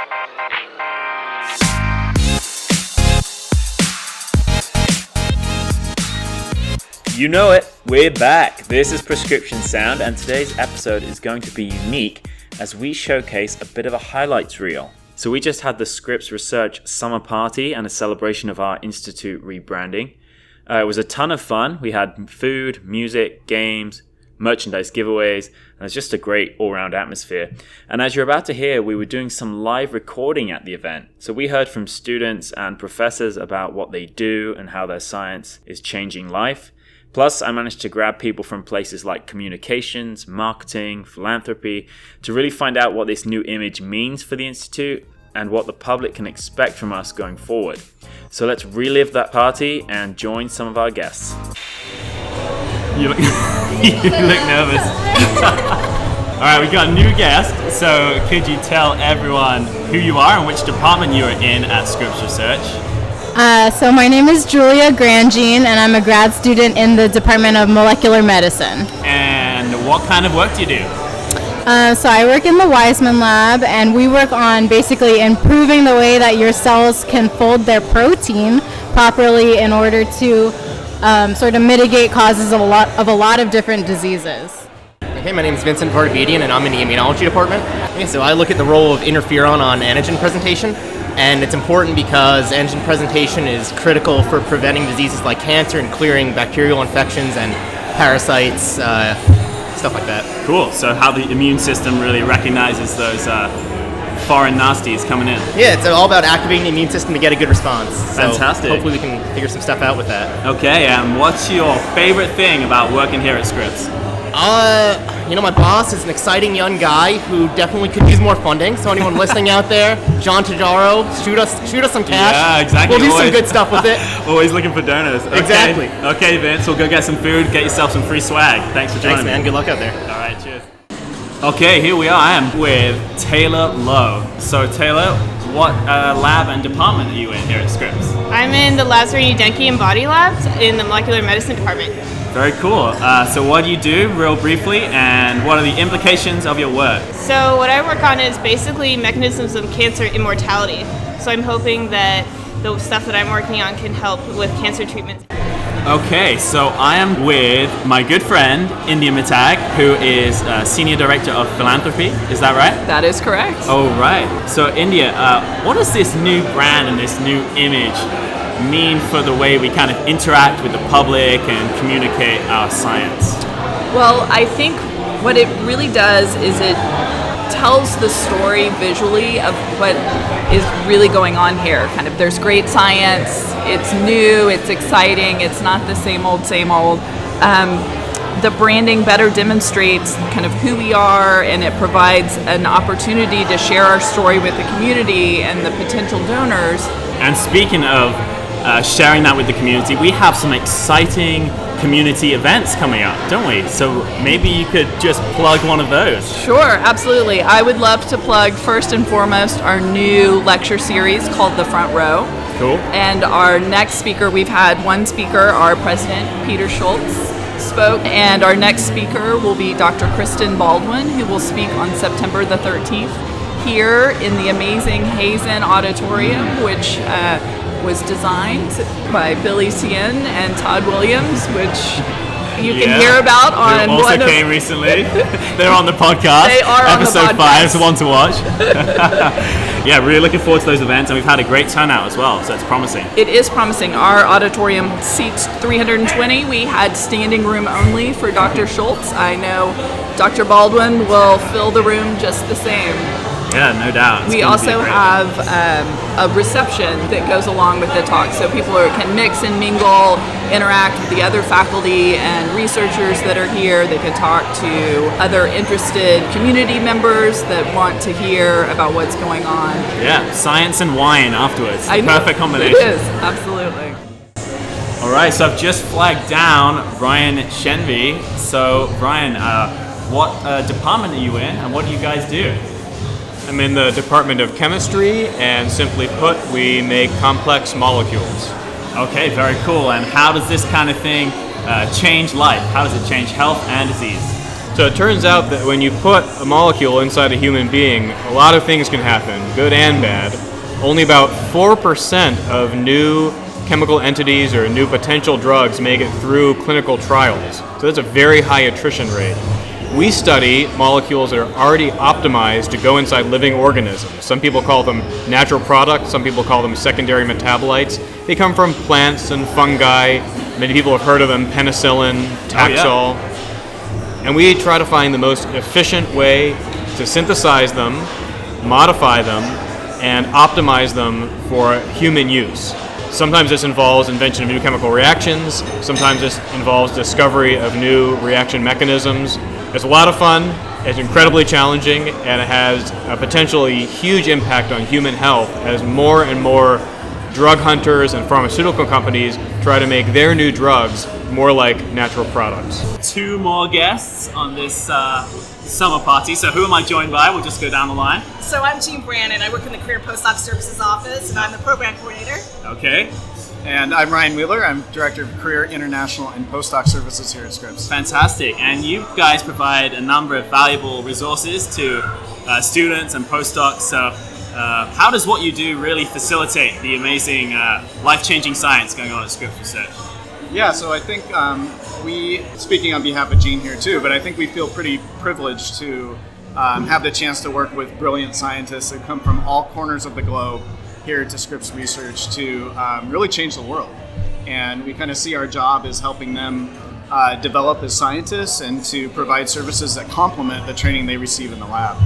You know it, we're back. This is Prescription Sound, and today's episode is going to be unique as we showcase a bit of a highlights reel. So we just had the Scripps Research summer party and a celebration of our institute rebranding. It was a ton of fun. We had food, music, games, merchandise giveaways, and it's just a great all-round atmosphere. And as you're about to hear, we were doing some live recording at the event. So we heard from students and professors about what they do and how their science is changing life. Plus, I managed to grab people from places like communications, marketing, philanthropy, to really find out what this new image means for the Institute and what the public can expect from us going forward. So let's relive that party and join some of our guests. You look, you look nervous. All right, we got a new guest. So could you tell everyone who you are and which department you are in at Scripps Research? So my name is Julia Grandjean, and I'm a grad student in the Department of Molecular Medicine. And what kind of work do you do? So I work in the Wiseman lab, and we work on basically improving the way that your cells can fold their protein properly in order to sort of mitigate causes of a lot of different diseases. Hey, my name is Vincent Vartabedian, and I'm in the immunology department. Okay, so I look at the role of interferon on antigen presentation. And it's important because antigen presentation is critical for preventing diseases like cancer and clearing bacterial infections and parasites, stuff like that. Cool. So how the immune system really recognizes those foreign nasties coming in. Yeah, it's all about activating the immune system to get a good response. Fantastic. So hopefully we can figure some stuff out with that. Okay, and what's your favorite thing about working here at Scripps? My boss is an exciting young guy who definitely could use more funding. So anyone listening out there, John Tajaro, shoot us some cash. Yeah, exactly. We'll do some good stuff with it. Always looking for donors. Okay. Exactly. Okay, Vince, we'll go get some food, get yourself some free swag. Thanks for joining Thanks, man. me. Good luck out there. All right, cheers. Okay, here we are. I am with Taylor Lowe. So, Taylor, what lab and department are you in here at Scripps? I'm in the Lazzarini Denki and Body Labs in the Molecular Medicine department. Very cool. So what do you do, real briefly, and what are the implications of your work? So what I work on is basically mechanisms of cancer immortality. So I'm hoping that the stuff that I'm working on can help with cancer treatment. Okay, so I am with my good friend, India Mitag, who is Senior Director of Philanthropy. Is that right? That is correct. Oh, right. So India, what does this new brand and this new image mean for the way we kind of interact with the public and communicate our science? Well, I think what it really does is it tells the story visually of what is really going on here. Kind of, there's great science, it's new, it's exciting, it's not the same old. The branding better demonstrates kind of who we are, and it provides an opportunity to share our story with the community and the potential donors. And speaking of sharing that with the community, we have some exciting community events coming up, don't we? So maybe you could just plug one of those. Sure, absolutely. I would love to plug first and foremost our new lecture series called The Front Row. Cool. And our next speaker, we've had one speaker, our president, Peter Schultz, spoke, and our next speaker will be Dr. Kristen Baldwin, who will speak on September the 13th here in the amazing Hazen Auditorium, which was designed by Billy Cien and Todd Williams, which you can hear about on who also came recently. They're on the podcast. They are on the podcast. Episode 5, so one to watch. Yeah, really looking forward to those events, and we've had a great turnout as well, so it's promising. It is promising. Our auditorium seats 320. We had standing room only for Dr. Schultz. I know Dr. Baldwin will fill the room just the same. Yeah, no doubt. We also have a reception that goes along with the talk, so people can mix and mingle, interact with the other faculty and researchers that are here. They can talk to other interested community members that want to hear about what's going on. Yeah, science and wine afterwards. Perfect combination. It is, absolutely. All right, so I've just flagged down Ryan Shenvy. So Ryan, what department are you in, and what do you guys do? I'm in the Department of Chemistry, and simply put, we make complex molecules. Okay, very cool. And how does this kind of thing change life? How does it change health and disease? So it turns out that when you put a molecule inside a human being, a lot of things can happen, good and bad. Only about 4% of new chemical entities or new potential drugs make it through clinical trials. So that's a very high attrition rate. We study molecules that are already optimized to go inside living organisms. Some people call them natural products, some people call them secondary metabolites. They come from plants and fungi. Many people have heard of them, penicillin, Taxol. And we try to find the most efficient way to synthesize them, modify them, and optimize them for human use. Sometimes this involves invention of new chemical reactions. Sometimes this involves discovery of new reaction mechanisms. It's a lot of fun, it's incredibly challenging, and it has a potentially huge impact on human health as more and more drug hunters and pharmaceutical companies try to make their new drugs more like natural products. 2 more guests on this summer party. So who am I joined by? We'll just go down the line. So I'm Jean Brannon. I work in the Career Postdoc Services Office, and I'm the program coordinator. Okay. And I'm Ryan Wheeler. I'm Director of Career International and Postdoc Services here at Scripps. Fantastic. And you guys provide a number of valuable resources to students and postdocs. So how does what you do really facilitate the amazing life-changing science going on at Scripps Research? Yeah, so I think speaking on behalf of Jean here too, but I think we feel pretty privileged to have the chance to work with brilliant scientists that come from all corners of the globe here to Scripps Research to really change the world. And we kind of see our job as helping them develop as scientists and to provide services that complement the training they receive in the lab.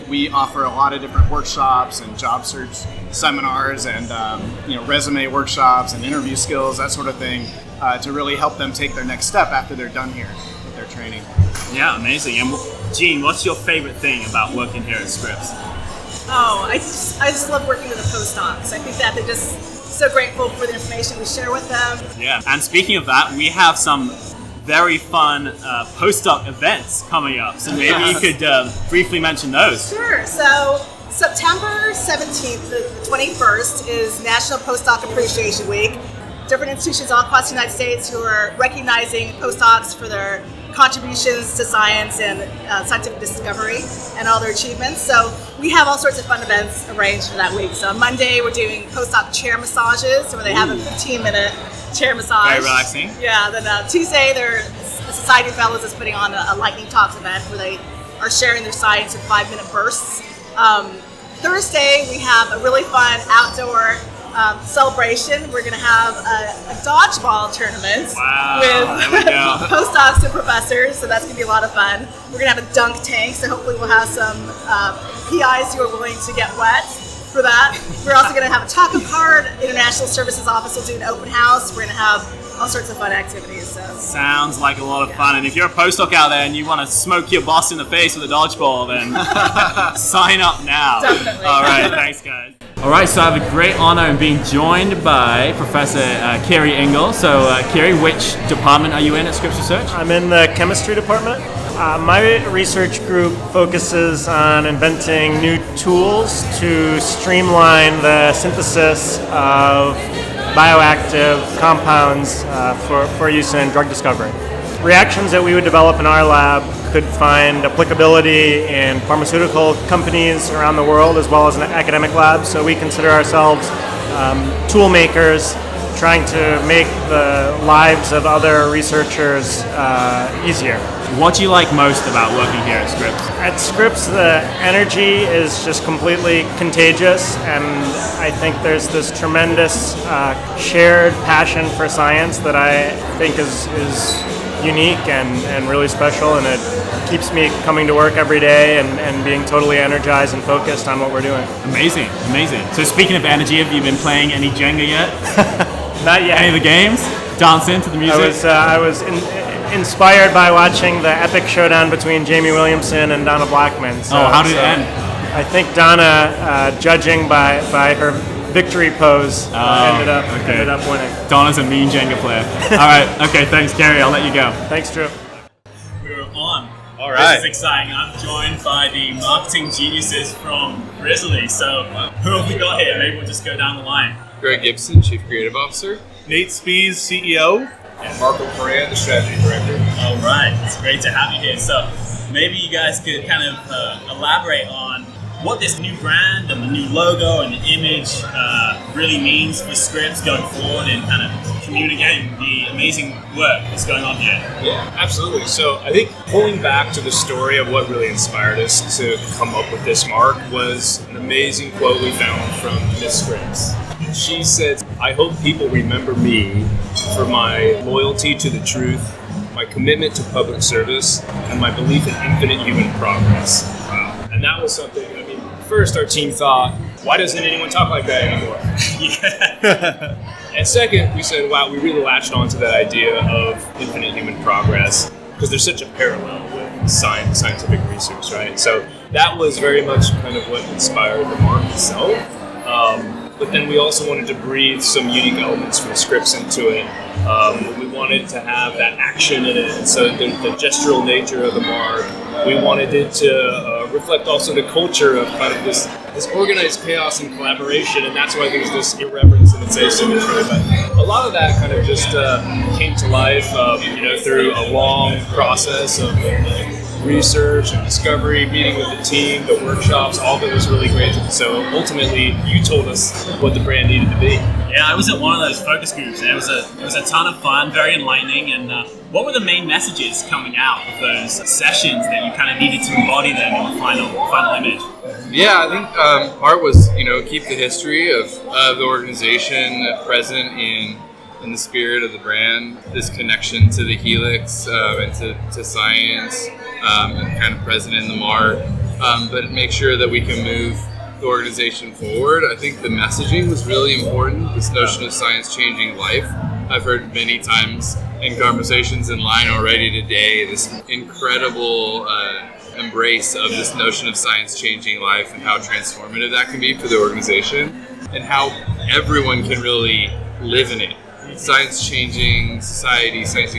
We offer a lot of different workshops and job search seminars and resume workshops and interview skills, that sort of thing, to really help them take their next step after they're done here with their training. Yeah, amazing. And Jean, what's your favorite thing about working here at Scripps? Oh, I just love working with the postdocs. I think that they're just so grateful for the information we share with them. Yeah, and speaking of that, we have some very fun postdoc events coming up. So maybe you could briefly mention those. Sure. So September 17th, the 21st, is National Postdoc Appreciation Week. Different institutions all across the United States who are recognizing postdocs for their contributions to science and scientific discovery and all their achievements. So we have all sorts of fun events arranged for that week. So on Monday, we're doing postdoc chair massages, where they have a 15-minute chair massage. Very relaxing. Yeah. Then Tuesday, the Society of Fellows is putting on a lightning talks event where they are sharing their science in 5-minute bursts. Thursday, we have a really fun outdoor celebration. We're going to have a dodgeball tournament with postdocs and professors, so that's going to be a lot of fun. We're going to have a dunk tank, so hopefully we'll have some PIs who are willing to get wet for that. We're also going to have a taco card. International Services Office will do an open house. We're going to have all sorts of fun activities. So. Sounds like a lot of fun. And if you're a postdoc out there and you want to smoke your boss in the face with a dodgeball, then sign up now. Definitely. All right, thanks guys. All right, so I have a great honor in being joined by Professor Carrie Engel. So Carrie, which department are you in at Scripps Research? I'm in the chemistry department. My research group focuses on inventing new tools to streamline the synthesis of bioactive compounds for use in drug discovery. Reactions that we would develop in our lab could find applicability in pharmaceutical companies around the world as well as in academic labs. So we consider ourselves tool makers trying to make the lives of other researchers easier. What do you like most about working here at Scripps? At Scripps, the energy is just completely contagious, and I think there's this tremendous shared passion for science that I think is unique and really special, and it keeps me coming to work every day and being totally energized and focused on what we're doing. Amazing, amazing. So speaking of energy, have you been playing any Jenga yet? Not yet. Any of the games? Dancing to the music? I was inspired by watching the epic showdown between Jamie Williamson and Donna Blackman. So, how did it end? I think Donna, judging by her victory pose, ended up winning. Donna's a mean Jenga player. All right, okay, thanks, Carrie. I'll let you go. Thanks, Drew. We're on. All right. This is exciting. I'm joined by the marketing geniuses from Grizzly. So, who have we got here? Maybe we'll just go down the line. Greg Gibson, Chief Creative Officer. Nate Spies, CEO. And Marco Correa, the Strategy Director. All right, it's great to have you here. So maybe you guys could kind of elaborate on what this new brand and the new logo and the image really means for Scripps going forward and kind of communicating the amazing work that's going on here. Yeah, absolutely. So I think pulling back to the story of what really inspired us to come up with this mark was an amazing quote we found from Miss Scripps. She said, "I hope people remember me for my loyalty to the truth, my commitment to public service, and my belief in infinite human progress." Wow. And that was something, I mean, first our team thought, why doesn't anyone talk like that anymore? And second, we said, wow, we really latched onto that idea of infinite human progress because there's such a parallel with scientific research, right? So that was very much kind of what inspired the mark itself. But then we also wanted to breathe some unique elements from Scripps into it. We wanted to have that action in it, and so the gestural nature of the mark. We wanted it to reflect also the culture of kind of this organized chaos and collaboration, and that's why there's this irreverence in its asymmetry. But a lot of that kind of just came to life, through a long process of research and discovery, meeting with the team, the workshops, all of it was really great. So ultimately, you told us what the brand needed to be. Yeah, I was at one of those focus groups, and it was a ton of fun, very enlightening. And what were the main messages coming out of those sessions that you kind of needed to embody then in the final image? Yeah, I think part was keep the history of the organization present in the spirit of the brand, this connection to the helix and to science, and kind of present in the mark, but make sure that we can move the organization forward. I think the messaging was really important, this notion of science changing life. I've heard many times in conversations in line already today, this incredible embrace of this notion of science changing life and how transformative that can be for the organization and how everyone can really live in it. Science changing society, science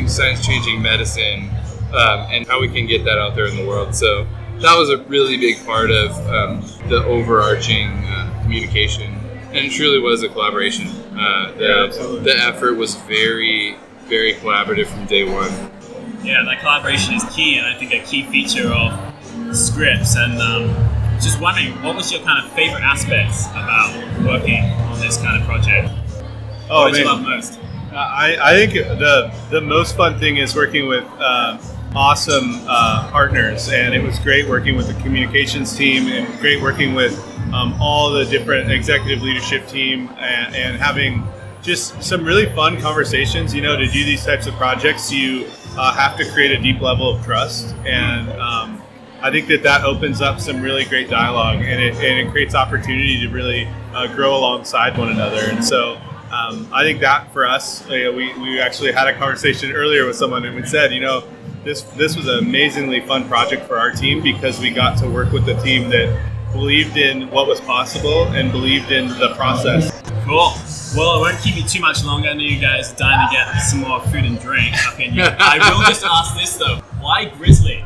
changing medicine, and how we can get that out there in the world. So that was a really big part of the overarching communication, and it truly was a collaboration. The effort was very, very collaborative from day one. Yeah, that collaboration is key, and I think a key feature of Scripps. And just wondering, what was your kind of favorite aspects about working on this kind of project? What did you love most? I think the most fun thing is working with awesome partners, and it was great working with the communications team and great working with all the different executive leadership team and having just some really fun conversations. To do these types of projects, you have to create a deep level of trust, and I think that opens up some really great dialogue, and it creates opportunity to really grow alongside one another. And so I think that for us, we actually had a conversation earlier with someone, and we said, this was an amazingly fun project for our team because we got to work with a team that believed in what was possible and believed in the process. Cool. Well, I won't keep you too much longer. I know you guys are dying to get some more food and drink up in here. I will just ask this though: why Grizzly?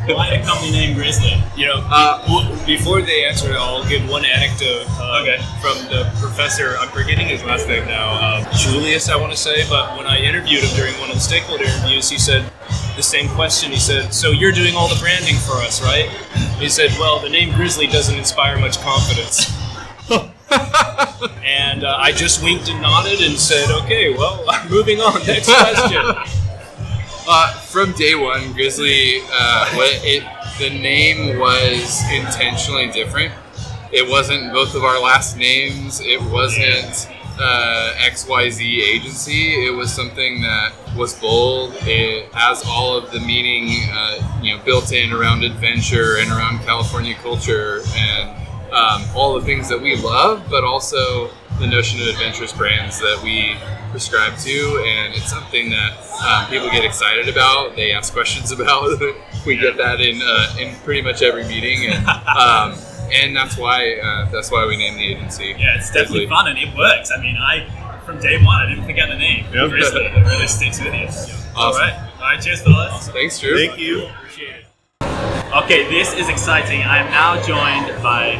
Why the company name Grizzly? Before they answer, I'll give one anecdote from the professor. I'm forgetting his last name now. Julius, I want to say. But when I interviewed him during one of the stakeholder interviews, he said the same question. He said, "So you're doing all the branding for us, right?" He said, "Well, the name Grizzly doesn't inspire much confidence." And I just winked and nodded and said, "Okay, well, moving on. Next question." From day one, Grizzly, the name was intentionally different. It wasn't both of our last names. It wasn't XYZ agency. It was something that was bold. It has all of the meaning, built in around adventure and around California culture and all the things that we love, but also the notion of adventurous brands that we prescribe to, and it's something that people get excited about. They ask questions about. We get that in pretty much every meeting, and that's why we named the agency. Yeah, it's definitely fun and it works. I mean, from day one I didn't forget the name. Yep. Grizzly, it really sticks with you. Awesome. All right, cheers, fellas. Awesome. Thanks, Drew. Thank you. Appreciate it. Okay, this is exciting. I am now joined by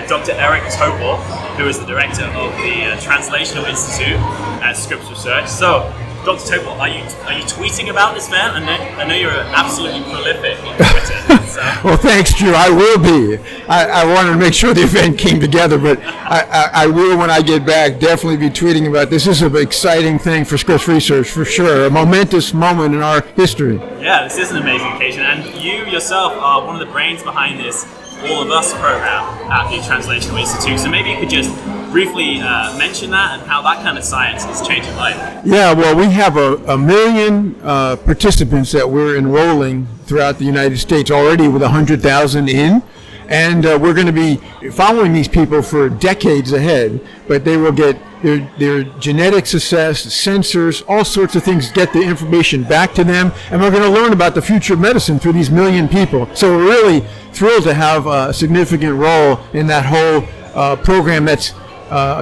Dr. Eric Topol, who is the director of the Translational Institute at Scripps Research. So, Dr. Topol, are you tweeting about this event? I know you're absolutely prolific on Twitter. So. Well, thanks, Drew. I will be. I wanted to make sure the event came together, but I will, when I get back, definitely be tweeting about this. This is an exciting thing for Scripps Research, for sure. A momentous moment in our history. Yeah, this is an amazing occasion, and you yourself are one of the brains behind this All of Us program at the Translational Institute. So maybe you could just briefly mention that and how that kind of science is changing life. Yeah, well, we have a million participants that we're enrolling throughout the United States already, with 100,000 in. And we're going to be following these people for decades ahead, but they will get their genetics assessed, sensors, all sorts of things, get the information back to them, and we're going to learn about the future of medicine through these million people. So we're really thrilled to have a significant role in that whole program that's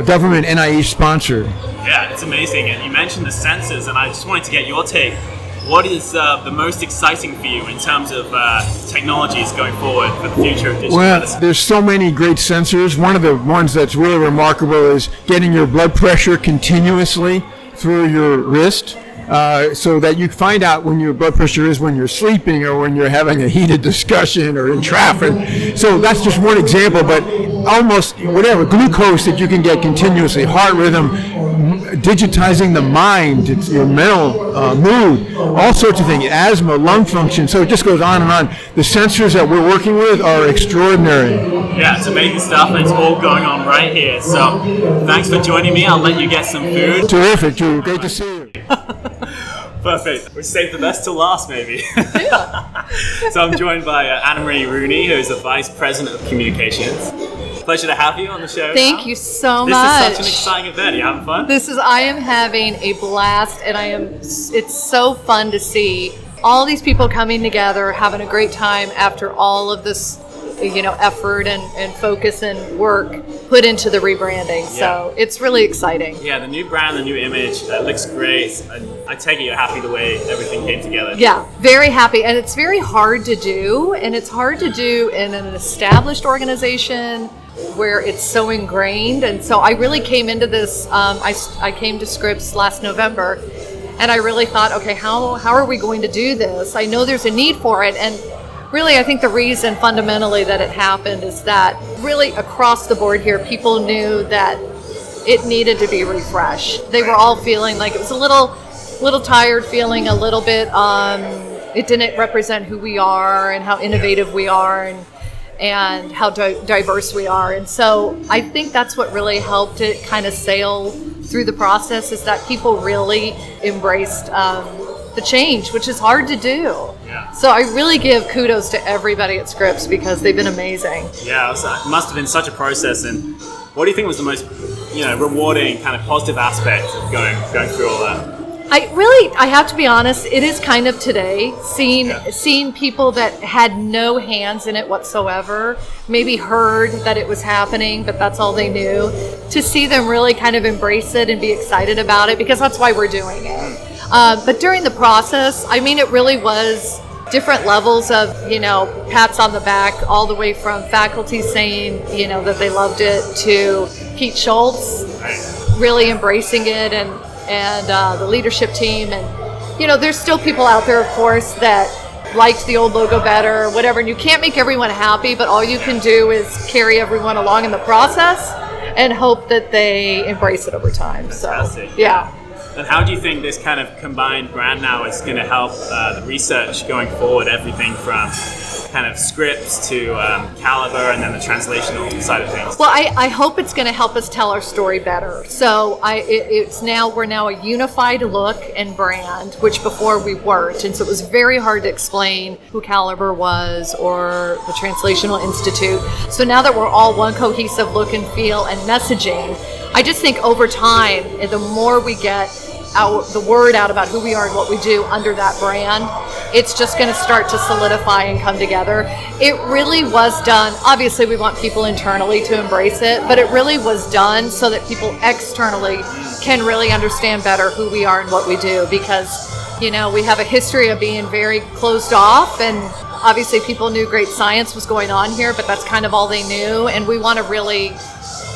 government NIH sponsored. Yeah, it's amazing. And you mentioned the sensors, and I just wanted to get your take. What is the most exciting for you in terms of technologies going forward for the future of digital medicine? There's so many great sensors. One of the ones that's really remarkable is getting your blood pressure continuously through your wrist, so that you find out when your blood pressure is when you're sleeping or when you're having a heated discussion or in traffic. So that's just one example, but almost whatever, glucose that you can get continuously, heart rhythm, digitizing the mind, it's your mental mood, all sorts of things, asthma, lung function, so it just goes on and on. The sensors that we're working with are extraordinary. Yeah, it's amazing stuff, and it's all going on right here. So thanks for joining me. I'll let you get some food. Terrific, Drew. Great to see you. Perfect. We saved the best till last, maybe. So I'm joined by Anna Marie Rooney, who is the Vice President of Communications. Pleasure to have you on the show. Thank you so much. much. This is such an exciting event. Are you having fun? I am having a blast, and it's so fun to see all these people coming together, having a great time after all of this, effort and focus and work put into the rebranding. Yeah. So it's really exciting. Yeah, the new brand, the new image, looks great. I take it you're happy the way everything came together. Yeah, very happy. And it's very hard to do, and it's hard to do in an established organization where it's so ingrained. And so I really came into this, I came to Scripps last November, and I really thought, okay, how are we going to do this? I know there's a need for it, and really I think the reason fundamentally that it happened is that really across the board here, people knew that it needed to be refreshed. They were all feeling like it was a little tired, feeling a little bit, it didn't represent who we are and how innovative we are, and how diverse we are. And so I think that's what really helped it kind of sail through the process, is that people really embraced the change, which is hard to do. Yeah. So I really give kudos to everybody at Scripps because they've been amazing. Yeah, it must have been such a process. And what do you think was the most, rewarding kind of positive aspect of going through all that? I have to be honest, it is kind of today, seeing people that had no hands in it whatsoever, maybe heard that it was happening, but that's all they knew, to see them really kind of embrace it and be excited about it, because that's why we're doing it. But during the process, it really was different levels of, pats on the back, all the way from faculty saying, that they loved it, to Pete Schultz really embracing it, and the leadership team. And, there's still people out there, of course, that liked the old logo better or whatever. And you can't make everyone happy, but all you can do is carry everyone along in the process and hope that they embrace it over time. Fantastic. So, yeah. And how do you think this kind of combined brand now is going to help the research going forward? Everything from kind of Scripps to Calibr, and then the translational side of things. Well, I hope it's going to help us tell our story better. So we're now a unified look and brand, which before we weren't. And so it was very hard to explain who Calibr was or the Translational Institute. So now that we're all one cohesive look and feel and messaging, I just think over time, the more we get the word out about who we are and what we do under that brand, it's just going to start to solidify and come together. It really was done. Obviously, we want people internally to embrace it, but it really was done so that people externally can really understand better who we are and what we do, because, we have a history of being very closed off, and obviously people knew great science was going on here, but that's kind of all they knew, and we want to really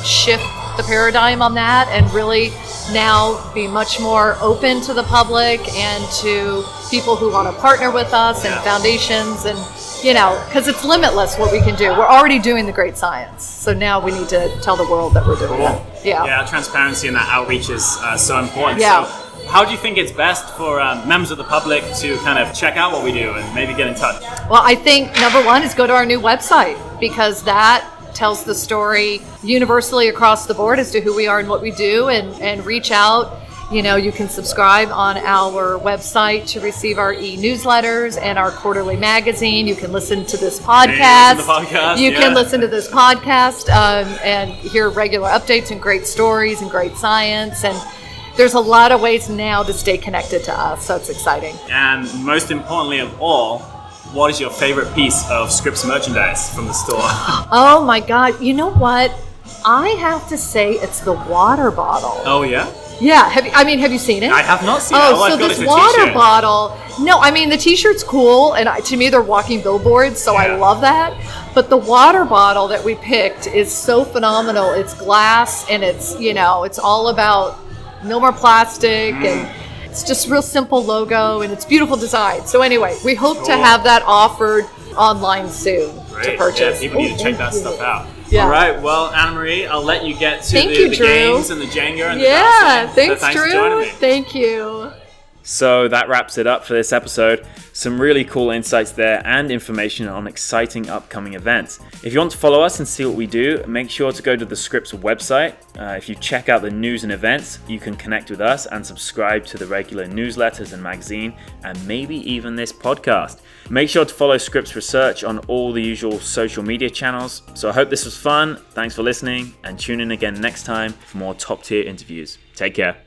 shift the paradigm on that and really now be much more open to the public and to people who want to partner with us and foundations, and because it's limitless what we can do. We're already doing the great science, so now we need to tell the world that we're doing it. Yeah, transparency and that outreach is so important. Yeah. So how do you think it's best for members of the public to kind of check out what we do and maybe get in touch? Well, I think number one is go to our new website, because that tells the story universally across the board as to who we are and what we do, and reach out. You can subscribe on our website to receive our e-newsletters and our quarterly magazine. You can listen to this podcast. You can listen to this podcast and hear regular updates and great stories and great science. And there's a lot of ways now to stay connected to us, so it's exciting. And most importantly of all, what is your favorite piece of Scripps merchandise from the store? Oh my God. You know what? I have to say it's the water bottle. Oh, yeah? Yeah, have you seen it? I have not seen it. So this water bottle. No, I mean the T-shirt's cool, and to me they're walking billboards, so I love that. But the water bottle that we picked is so phenomenal. It's glass, and it's all about no more plastic, and it's just real simple logo, and it's beautiful design. So anyway, we hope to have that offered online soon to purchase. Yeah, people need to check that stuff out. Yeah. All right, well, Anna Marie, I'll let you get to Thank the you, Drew. games and the Jenga and the dancing. thanks, Thanks, Drew. for joining me. Thank you. So that wraps it up for this episode. Some really cool insights there and information on exciting upcoming events. If you want to follow us and see what we do, make sure to go to the Scripps website. If you check out the news and events, you can connect with us and subscribe to the regular newsletters and magazine, and maybe even this podcast. Make sure to follow Scripps Research on all the usual social media channels. So I hope this was fun. Thanks for listening, and tune in again next time for more top tier interviews. Take care.